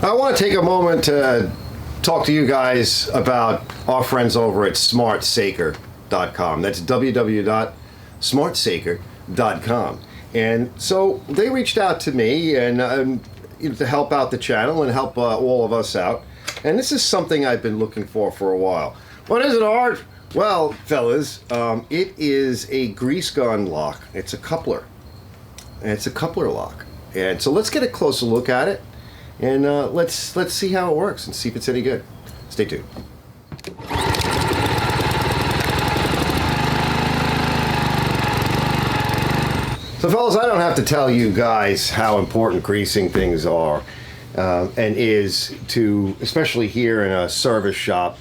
I want to take a moment to talk to you guys about our friends over at SmartSaker.com. That's www.smartsaker.com. And so they reached out to me and to help out the channel and help all of us out. And this is something I've been looking for a while. What is it, Art? Well, fellas, it is a grease gun lock. It's a coupler. And it's a coupler lock. And so let's get a closer look at it. And let's see how it works and see if it's any good. Stay tuned. So fellas, I don't have to tell you guys how important greasing things are and is to, especially here in a service shop,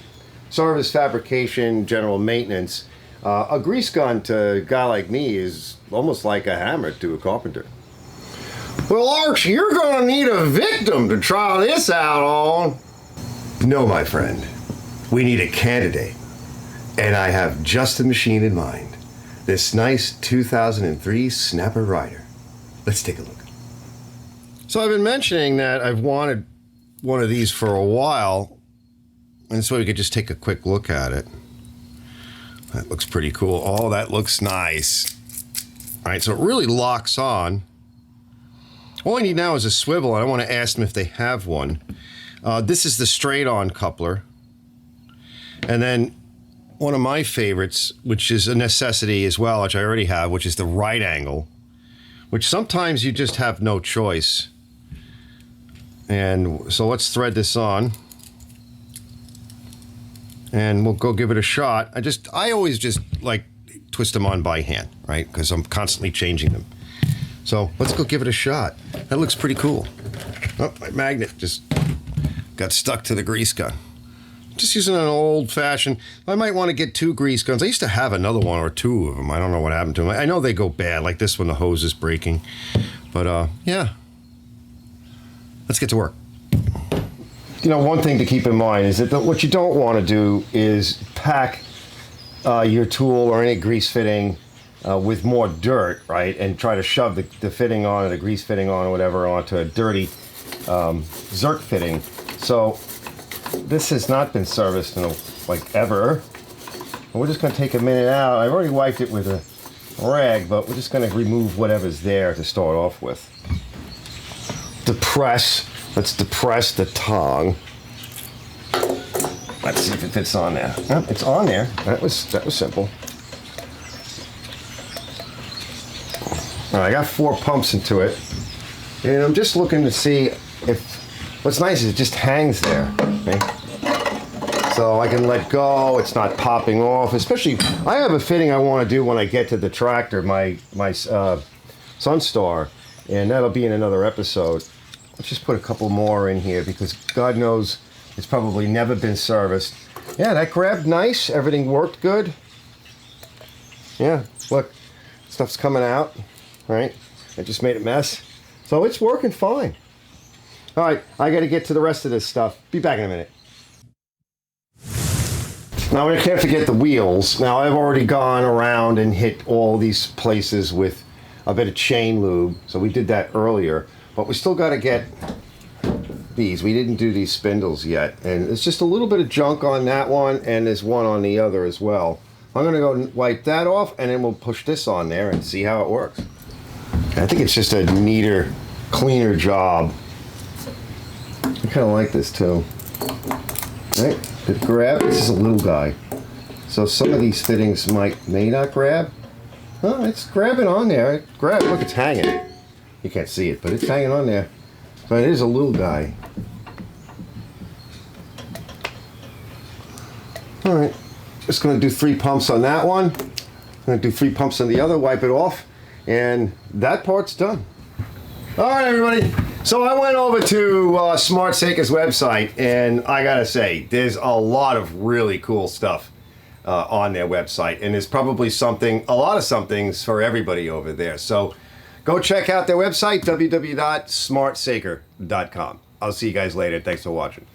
service, fabrication, general maintenance. A grease gun to a guy like me is almost like a hammer to a carpenter. Well, Arch, you're going to need a victim to try this out on. No, my friend. We need a candidate. And I have just the machine in mind. This nice 2003 Snapper Rider. Let's take a look. So I've been mentioning that I've wanted one of these for a while. And this way we could just take a quick look at it. That looks pretty cool. Oh, that looks nice. All right, so it really locks on. All I need now is a swivel. I want to ask them if they have one. This is the straight-on coupler. And then one of my favorites, which is a necessity as well, which I already have, which is the right angle, which sometimes you just have no choice. And so let's thread this on. And we'll go give it a shot. I always just like twist them on by hand, right? Because I'm constantly changing them. So let's go give it a shot. That looks pretty cool. Oh, my magnet just got stuck to the grease gun. Just using an old-fashioned. I might want to get 2 grease guns. I used to have another one or 2 of them. I don't know what happened to them. I know they go bad, like this one, the hose is breaking. But yeah, let's get to work. You know, one thing to keep in mind is that what you don't want to do is pack your tool or any grease fitting with more dirt, right, and try to shove the fitting on, or the grease fitting on, or whatever, onto a dirty Zerk fitting. So this has not been serviced in like ever. And we're just going to take a minute out. I've already wiped it with a rag, but we're just going to remove whatever's there to start off with. Let's depress the tongue. Let's see if it fits on there. Oh, it's on there. That was simple. All right, I got 4 pumps into it, and I'm just looking to see if. What's nice is it just hangs there. Okay? So I can let go. It's not popping off. Especially, I have a fitting I want to do when I get to the tractor, my Sunstar, and that'll be in another episode. Let's just put a couple more in here because God knows it's probably never been serviced. Yeah, that grabbed nice. Everything worked good. Yeah, look, stuff's coming out. All right, I just made a mess. So it's working fine. All right, I got to get to the rest of this stuff. Be back in a minute. Now, I can't forget the wheels. Now, I've already gone around and hit all these places with a bit of chain lube. So we did that earlier. But we still got to get these. We didn't do these spindles yet. And there's just a little bit of junk on that one, and there's one on the other as well. I'm going to go wipe that off, and then we'll push this on there and see how it works. I think it's just a neater, cleaner job. I kind of like this too. Right? Did it grab? This is a little guy. So some of these fittings may not grab. Oh, it's grabbing on there. Look, it's hanging. You can't see it, but it's hanging on there. But it is a little guy. All right, just going to do 3 pumps on that one. I'm going to do 3 pumps on the other, wipe it off, and that part's done. All right, everybody. So I went over to SmartSaker's website, and I got to say, there's a lot of really cool stuff on their website, and there's probably a lot of somethings for everybody over there. So go check out their website, www.smartsaker.com. I'll see you guys later. Thanks for watching.